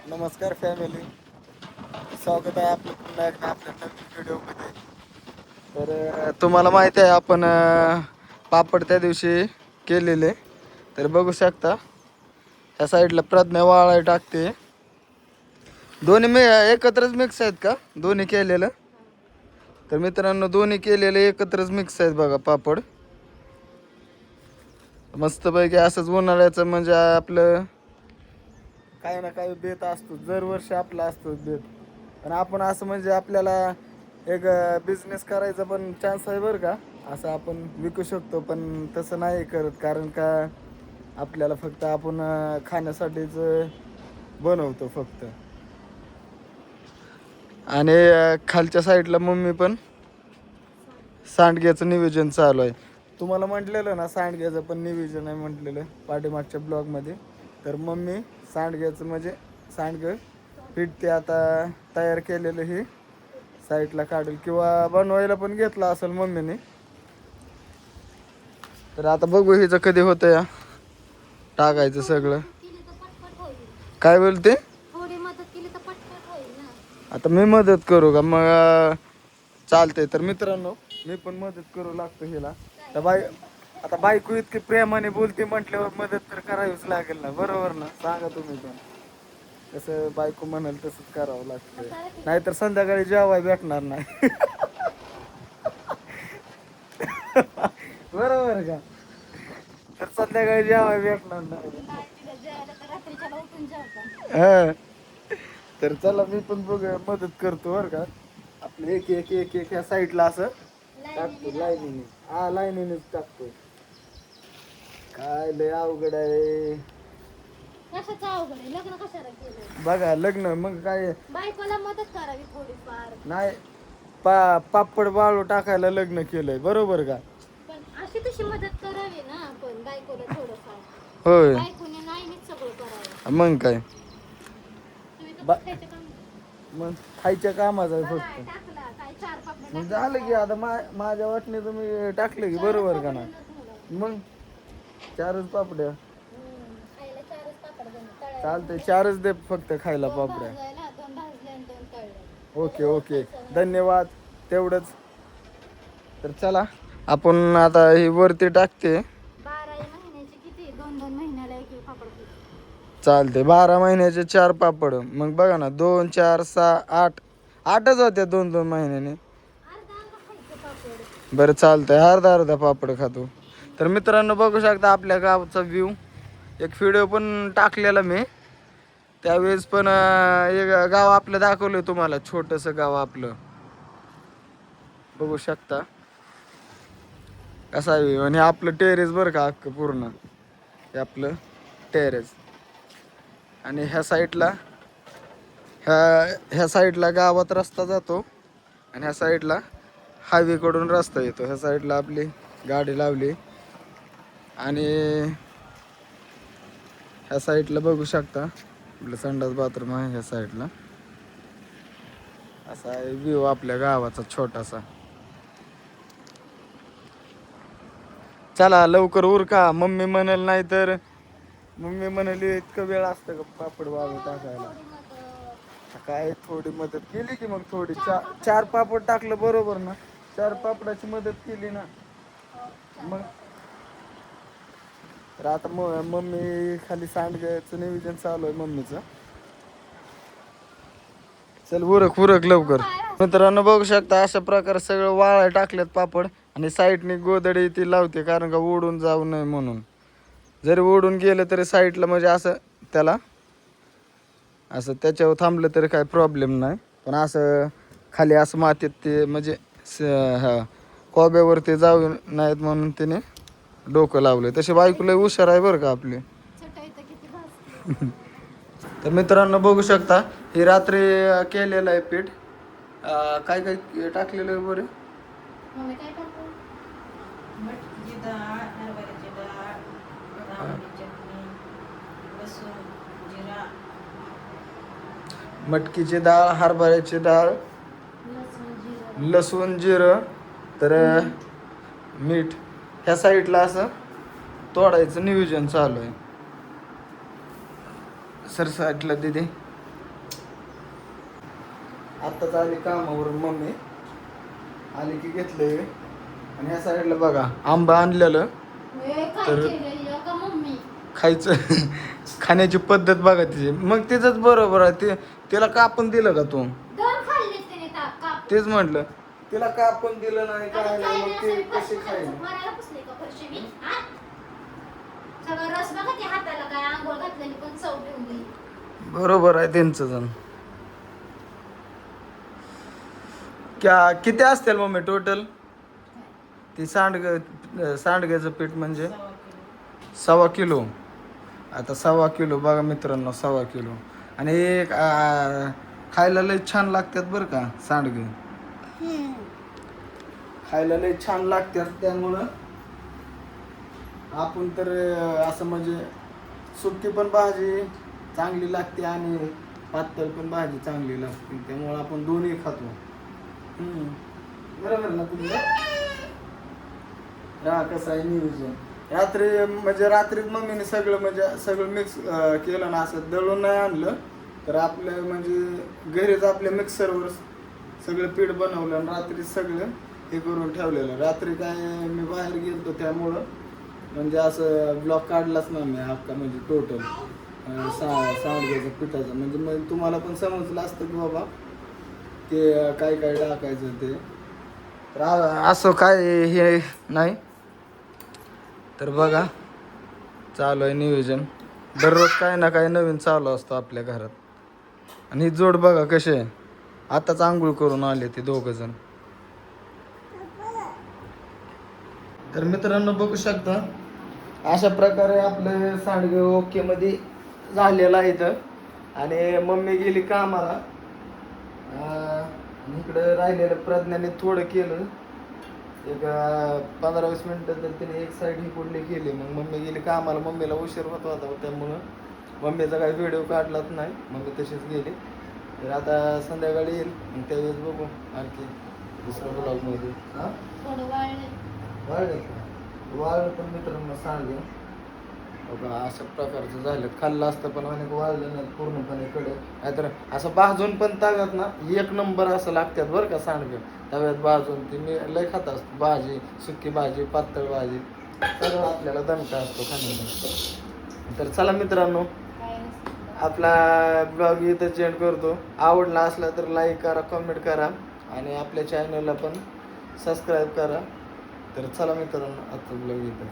नमस्कार फॅमिली, स्वागत आहे आपलं पुन्हा एकदा आपल्या नवीन व्हिडिओमध्ये. तर तुम्हाला माहिती आहे आपण पापड त्या दिवशी केलेले. तर बघू शकता ह्या साईडला प्रज्ञा वाळाय टाकते. दोन्ही एकत्रच मिक्स आहेत का दोन्ही केलेलं? तर मित्रांनो, दोन्ही केलेले एकत्रच मिक्स आहेत बघा पापड. मस्तपैकी असंच उन्हाळ्याचं म्हणजे आपलं काही ना काही बेत असतो, दरवर्षी आपला असतो बेत. पण आपण असं म्हणजे आपल्याला एक बिझनेस करायचा पण चान्स आहे बरं का. असं आपण विकू शकतो पण तसं नाही करत, कारण का आपल्याला फक्त आपण खाण्यासाठीच बनवतो फक्त. आणि खालच्या साईडला मम्मी पण सांडग्याचं नियोजन चालू आहे. तुम्हाला म्हटलेलं ना सांडग्याचं पण नियोजन आहे म्हटलेलं पाठीमागच्या ब्लॉगमध्ये. तर मम्मी सांडग्याचं म्हणजे सांडगं पीठ ते आता तयार केलेलं हे साईडला काढेल किंवा बनवायला पण घेतला असेल मम्मीने. तर आता बघू हिचं कधी होतं या टाकायचं सगळं. काय बोलते? थोडी मदत केली तर पटपट होईल ना. आता मी मदत करू का मग? चालते. तर मित्रांनो, मी पण मदत करू लागतो हिला. तर आता बायको इतकी प्रेमाने बोलते म्हटल्यावर मदत तर करावीच लागेल ना, बरोबर ना? सांगा तुम्ही पण. कसं बायको म्हणाल तसंच करावं लागतं, नाहीतर संध्याकाळी जेवाय भेटणार नाही. बरोबर का? तर संध्याकाळी जेवाय भेटणार नाही. नाही तिला जेवायला तर रात्रीच्याला उठून जेवतात. हा. तर चला मी पण बघ मदत करतो बरं का. आपलं एक एक एक एक ह्या साईडला असं टाकतो लाईनीने. हा, लाईनीनेच टाकतो. काय लय अवघड आहे कशाचं अवघड आहे? लग्न कशाला केलं? बघा. लग्न मग काय बायकोला मदत करावी थोडीफार. नाही, पापड बाळू टाकायला लग्न केलंय, बरोबर का? पण अशी तशी मदत करावी ना आपण बायकोला थोडंफार. होय. बायकोने नाही नीच सगळं करावं. मग काय तुम्ही तर बा फक्त खायचं काम मग खायच्या कामाचं आहे काय फक्त. टाकला काय चार पापड मग झालं की आता माझ्या वाटणी तुम्ही टाकलं की बरोबर का ना? मग 4च पापड्या खायला चारच पापड बनव. चालतंय. 4च दे फक्त खायला पापड्या. दोन भाजले आणि दोन तळले. ओके ओके, धन्यवाद. तेवढंच. तर चला आपण आता ही वरती टाकते. 12 महिन्याचे किती? 2-2 महिन्याला एक एक पापड होईल. चालते. 12 महिन्याचे 4 पापड. मग बघा ना, 2 4 6 8 8च होत्या 2-2 महिन्याने. अर्धा अर्धा खायचं पापड. बरं चालतंय, अर्धा अर्धा पापड खातो. तर मित्रांनो, बघू शकता आपल्या गावचा व्ह्यू. एक व्हिडिओ पण टाकलेला मी त्यावेळेस पण एक गाव आपलं दाखवलं तुम्हाला, छोटंसं गाव आपलं. बघू शकता कसा आहे. आणि आपलं टेरेस बरं का, अख्खं पूर्ण हे आपलं टेरेस. आणि ह्या साईडला ह्या साईडला गावात रस्ता जातो आणि ह्या साईडला हायवेकडून रस्ता येतो. ह्या साईडला आपली गाडी लावली आणि ह्या साईडला बघू शकता आपलं संडास बाथरूम आहे ह्या साईडला. असा आहे व्ह्यू आपल्या गावाचा छोटासा. चला लवकर उरका, मम्मी म्हणाल. नाही तर मम्मी म्हणाली इतकं वेळ असतं का पापड वाळू टाकायला? काय थोडी मदत केली की मग थोडी 4 पापड टाकलं, बरोबर ना? 4 पापडाची मदत केली ना मग. तर आता मम्मी खाली सांडग्याचं नियोजन चालू आहे मम्मीचं. चल उरक उरक लवकर. मित्रांनो, बघू शकता अशा प्रकारे सगळं वाळाय टाकलेत पापड. आणि साईडने गोदडी ती लावते, कारण का ओढून जाऊ नये म्हणून. जरी ओढून गेलं तरी साईडला म्हणजे असं त्याला असं त्याच्यावर थांबलं तरी काही प्रॉब्लेम नाही. पण असं खाली असं मातीत ते म्हणजे हा कोब्यावरती जाऊ नाहीत म्हणून तिने डोकं लावलं. तशी बायको लय हुशार आहे बरं का आपली. तर मित्रांनो, बघू शकता ही रात्री केलेलं आहे पीठ. काय काय टाकलेलं आहे बरं? मम्मी काय टाकू? मटकीची डाळ, हरभऱ्याची डाळ, बदामाची चटणी, लसूण, जिरा, मटकीची डाळ, हरभऱ्याची डाळ, लसूण जिरं. लसूण, जिरं, तर मीठ. ह्या साईडला असं तोडायचं नियोजन चालू आहे. सर साईडला दिदी आत्ताच आली कामावरून मम्मी. आली की घेतलंय. आणि ह्या साईडला बघा आंबा आणलेलं काय तर- केलं का मम्मी? खायचं खाण्याची पद्धत बघा तिची. मग तिचंच बरोबर आहे. तिला कापून दिलं का तू? दोन खाल्ले त्याने काप. तेच म्हटलं तिला कापून दिलं नाही आता काय नाही काय मग नाही ती असं कशी खाईल? मरायला पुसले का फरशी मी? हा? सगळं रस बघा ते हाताला काय आंघोळ घातलेली पण चव ठेवली. बरोबर आहे त्यांचं जण. किती असतील मम्मी टोटल? ती सांडग्याचं पीठ म्हणजे 1.25 किलो. आता 1.25 किलो बघा मित्रांनो, 1.25 किलो. आणि एक खायला लय छान लागतात बरं का सांडगे. खायला लय छान लागतात. त्यामुळं आपण तर असं म्हणजे सुकी पण भाजी चांगली लागते आणि पातळ पण भाजी चांगली लागते. त्यामुळे आपण दोन्ही खातो. बरोबर ना तुम्ही? कसं आहे नियोजन. रात्रीच मम्मीने सगळं मिक्स केलं ना, असं दळून नाही आणलं तर आपलं म्हणजे घरीच आपल्या मिक्सरवर सगळं पीठ बनवलं आणि रात्री सगळं हे करून ठेवलेलं. रात्री काय मी बाहेर गेलतो त्यामुळं म्हणजे असं ब्लॉक काढलाच ना मी अख्खा म्हणजे टोटल सांडग्याचं पिठाचं. म्हणजे मग तुम्हाला पण समजलं असतं की बाबा ते काय काय टाकायचं ते. तर असं काय हे नाही. तर बघा चालू आहे नियोजन. दररोज काय ना काय नवीन चालू असतं आपल्या घरात. आणि ही जोड बघा कसे आहे. आताच आंघोळ करून आले ते दोघं जण. तर मित्रांनो बघू शकता अशा प्रकारे आपलं सांडगे ओके मध्ये झालेलं आहे इथं. आणि मम्मी गेली कामाला. इकडं राहिलेलं प्रज्ञाने थोडं केलं. एक 15-20 मिनिटं तर तिने एक साईड ही कुठली केली. मग मम्मी गेली कामाला. मम्मीला उशीर होत होता त्यामुळं मम्मीचा काही व्हिडिओ काढलाच नाही. मम्मी तशीच गेली. तर आता संध्याकाळी येईल मग त्यावेळेस बघू आणखी दुसऱ्या ब्लॉगमध्ये. थोडं वाळले. वाळलं पण मित्रांनो सांगे बघा अशा प्रकारचं झालं. खाल्लं असतं पण अनेक वाळलं नाही पूर्णपणे कडे. नाहीतर असं भाजून पण तव्यात ना एक नंबर असं लागतात बरं का सांडगं. तव्यात भाजून ती मी लय खात असतो. भाजी, सुकी भाजी, पातळ भाजी सगळं आपल्याला दणका असतो खाण्याचा. तर चला मित्रांनो आपला ब्लॉग इथं चेंज करतो. आवडला असला तर लाईक करा, कमेंट करा आणि आपल्या चॅनलला पण सबस्क्राईब करा. तर चला मित्रांनो आजचा ब्लॉग इथं